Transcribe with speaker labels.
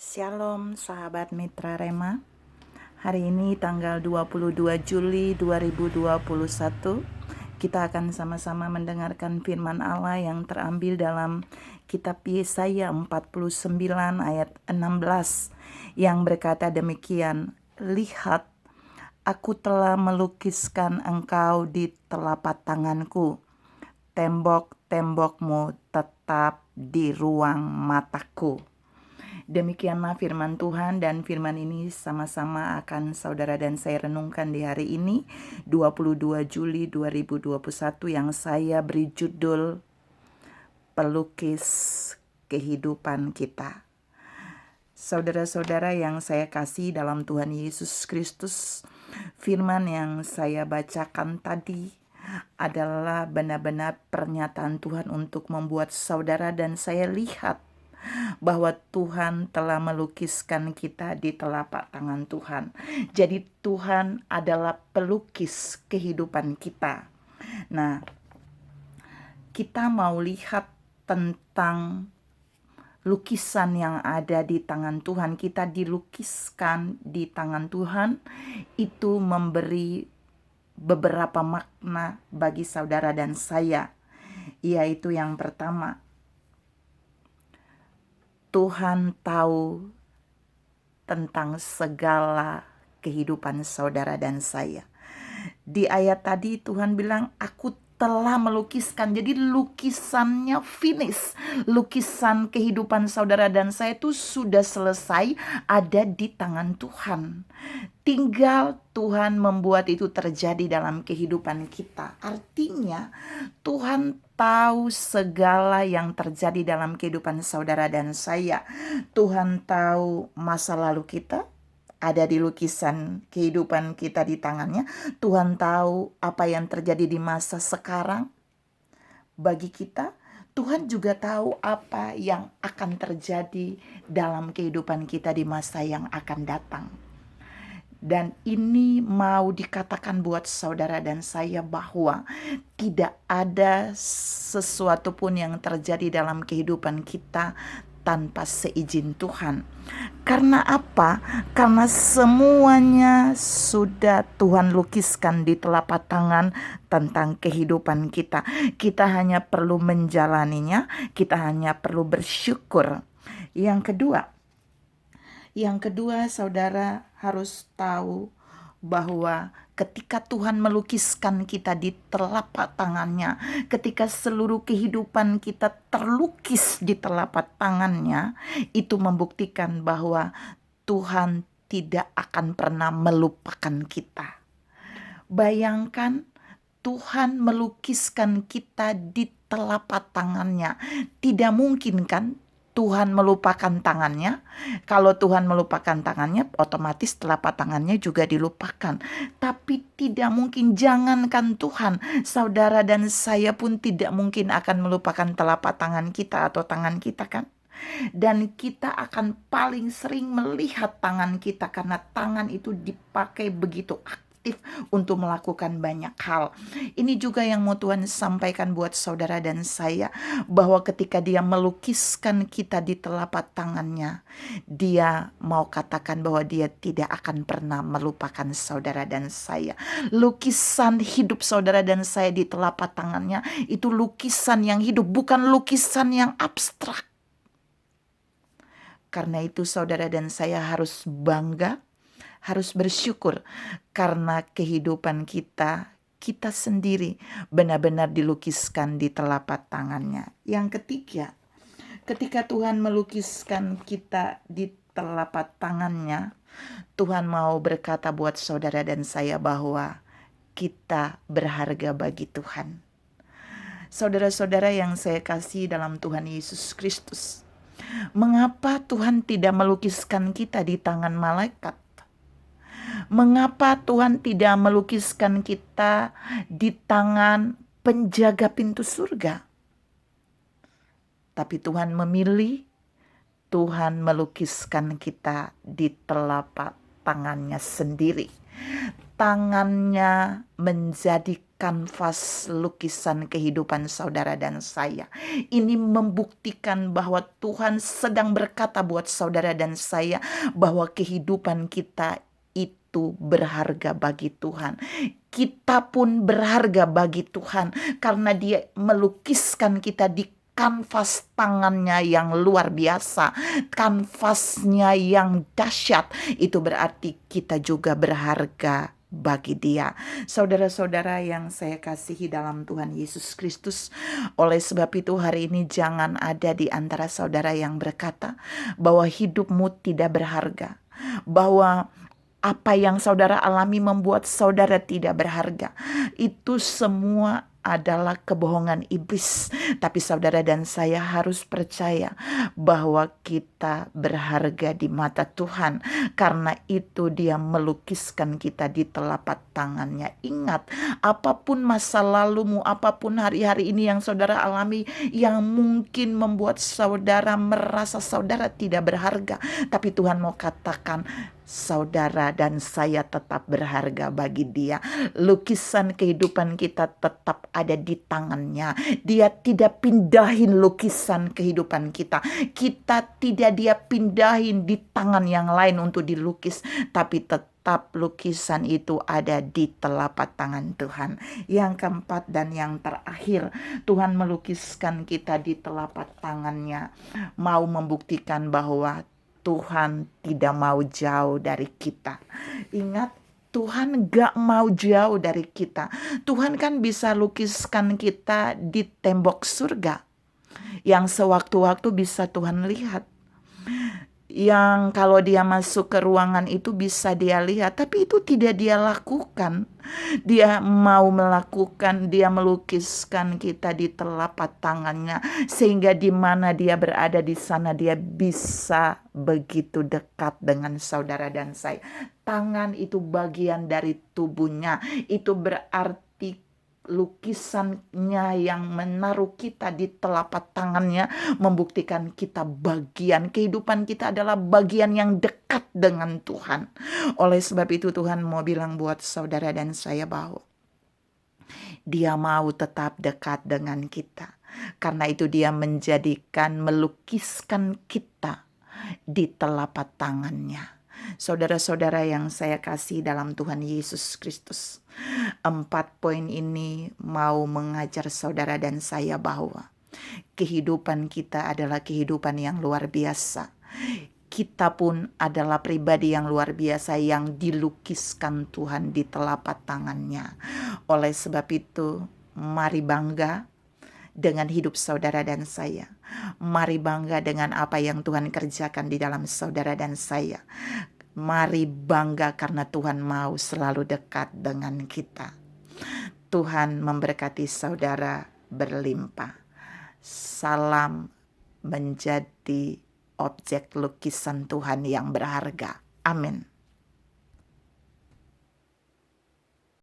Speaker 1: Shalom sahabat Mitra Rema. Hari ini tanggal 22 Juli 2021, kita akan sama-sama mendengarkan firman Allah yang terambil dalam kitab Yesaya 49 ayat 16 yang berkata demikian, "Lihat, aku telah melukiskan engkau di telapak tanganku, tembok-tembokmu tetap di ruang mataku." Demikianlah firman Tuhan, dan firman ini sama-sama akan saudara dan saya renungkan di hari ini 22 Juli 2021 yang saya beri judul Pelukis Kehidupan Kita. Saudara-saudara yang saya kasih dalam Tuhan Yesus Kristus, firman yang saya bacakan tadi adalah benar-benar pernyataan Tuhan untuk membuat saudara dan saya lihat bahwa Tuhan telah melukiskan kita di telapak tangan Tuhan. Jadi Tuhan adalah pelukis kehidupan kita. Nah, kita mau lihat tentang lukisan yang ada di tangan Tuhan. Kita dilukiskan di tangan Tuhan, itu memberi beberapa makna bagi saudara dan saya. Yaitu yang pertama, Tuhan tahu tentang segala kehidupan saudara dan saya. Di ayat tadi Tuhan bilang, aku telah melukiskan. Jadi lukisannya finish. Lukisan kehidupan saudara dan saya itu sudah selesai, ada di tangan Tuhan. Tinggal Tuhan membuat itu terjadi dalam kehidupan kita. Artinya Tuhan tahu segala yang terjadi dalam kehidupan saudara dan saya. Tuhan tahu masa lalu kita, ada di lukisan kehidupan kita di tangannya. Tuhan tahu apa yang terjadi di masa sekarang bagi kita. Tuhan juga tahu apa yang akan terjadi dalam kehidupan kita di masa yang akan datang. Dan ini mau dikatakan buat saudara dan saya bahwa tidak ada sesuatu pun yang terjadi dalam kehidupan kita tanpa seizin Tuhan. Karena apa? Karena semuanya sudah Tuhan lukiskan di telapak tangan tentang kehidupan kita. Kita hanya perlu menjalaninya, kita hanya perlu bersyukur. Yang kedua, saudara harus tahu bahwa ketika Tuhan melukiskan kita di telapak tangannya, ketika seluruh kehidupan kita terlukis di telapak tangannya, itu membuktikan bahwa Tuhan tidak akan pernah melupakan kita. Bayangkan Tuhan melukiskan kita di telapak tangannya. Tidak mungkin kan Tuhan melupakan tangannya. Kalau Tuhan melupakan tangannya, otomatis telapak tangannya juga dilupakan. Tapi tidak mungkin, jangankan Tuhan, saudara dan saya pun tidak mungkin akan melupakan telapak tangan kita atau tangan kita kan. Dan kita akan paling sering melihat tangan kita karena tangan itu dipakai begitu aktif untuk melakukan banyak hal. Ini juga yang mau Tuhan sampaikan buat saudara dan saya, bahwa ketika Dia melukiskan kita di telapak tangannya, Dia mau katakan bahwa Dia tidak akan pernah melupakan saudara dan saya. Lukisan hidup saudara dan saya di telapak tangannya itu lukisan yang hidup, bukan lukisan yang abstrak. Karena itu saudara dan saya harus bangga, harus bersyukur karena kehidupan kita sendiri benar-benar dilukiskan di telapak tangannya. Yang ketiga, ketika Tuhan melukiskan kita di telapak tangannya, Tuhan mau berkata buat saudara dan saya bahwa kita berharga bagi Tuhan. Saudara-saudara yang saya kasih dalam Tuhan Yesus Kristus, mengapa Tuhan tidak melukiskan kita di tangan malaikat? Mengapa Tuhan tidak melukiskan kita di tangan penjaga pintu surga? Tapi Tuhan memilih, Tuhan melukiskan kita di telapak tangannya sendiri. Tangannya menjadi kanvas lukisan kehidupan saudara dan saya. Ini membuktikan bahwa Tuhan sedang berkata buat saudara dan saya bahwa kehidupan kita itu berharga bagi Tuhan. Kita pun berharga bagi Tuhan karena Dia melukiskan kita di kanvas tangannya yang luar biasa, kanvasnya yang dahsyat. Itu berarti kita juga berharga bagi Dia. Saudara-saudara yang saya kasihi dalam Tuhan Yesus Kristus, oleh sebab itu hari ini jangan ada di antara saudara yang berkata bahwa hidupmu tidak berharga, bahwa apa yang saudara alami membuat saudara tidak berharga. Itu semua adalah kebohongan iblis. Tapi saudara dan saya harus percaya bahwa kita berharga di mata Tuhan. Karena itu Dia melukiskan kita di telapak tangannya. Ingat, apapun masa lalumu, apapun hari-hari ini yang saudara alami yang mungkin membuat saudara merasa saudara tidak berharga, tapi Tuhan mau katakan, saudara dan saya tetap berharga bagi Dia. Lukisan kehidupan kita tetap ada di tangannya. Dia tidak pindahin lukisan kehidupan kita. Kita tidak Dia pindahin di tangan yang lain untuk dilukis, tapi tetap lukisan itu ada di telapak tangan Tuhan. Yang keempat dan yang terakhir, Tuhan melukiskan kita di telapak tangannya, mau membuktikan bahwa Tuhan tidak mau jauh dari kita. Ingat, Tuhan gak mau jauh dari kita. Tuhan kan bisa lukiskan kita di tembok surga, yang sewaktu-waktu bisa Tuhan lihat. Yang kalau Dia masuk ke ruangan itu bisa Dia lihat, tapi itu tidak Dia lakukan. Dia mau melakukan, Dia melukiskan kita di telapak tangannya, sehingga di mana Dia berada di sana Dia bisa begitu dekat dengan saudara dan saya. Tangan itu bagian dari tubuhnya. Itu berarti lukisannya yang menaruh kita di telapak tangannya membuktikan kita bagian, kehidupan kita adalah bagian yang dekat dengan Tuhan. Oleh sebab itu Tuhan mau bilang buat saudara dan saya bahwa Dia mau tetap dekat dengan kita. Karena itu Dia melukiskan kita di telapak tangannya. Saudara-saudara yang saya kasih dalam Tuhan Yesus Kristus, 4 poin ini mau mengajar saudara dan saya bahwa kehidupan kita adalah kehidupan yang luar biasa. Kita pun adalah pribadi yang luar biasa yang dilukiskan Tuhan di telapak tangannya. Oleh sebab itu, mari bangga dengan hidup saudara dan saya. Mari bangga dengan apa yang Tuhan kerjakan di dalam saudara dan saya. Mari bangga karena Tuhan mau selalu dekat dengan kita. Tuhan memberkati saudara berlimpah. Salam menjadi objek lukisan Tuhan yang berharga. Amin.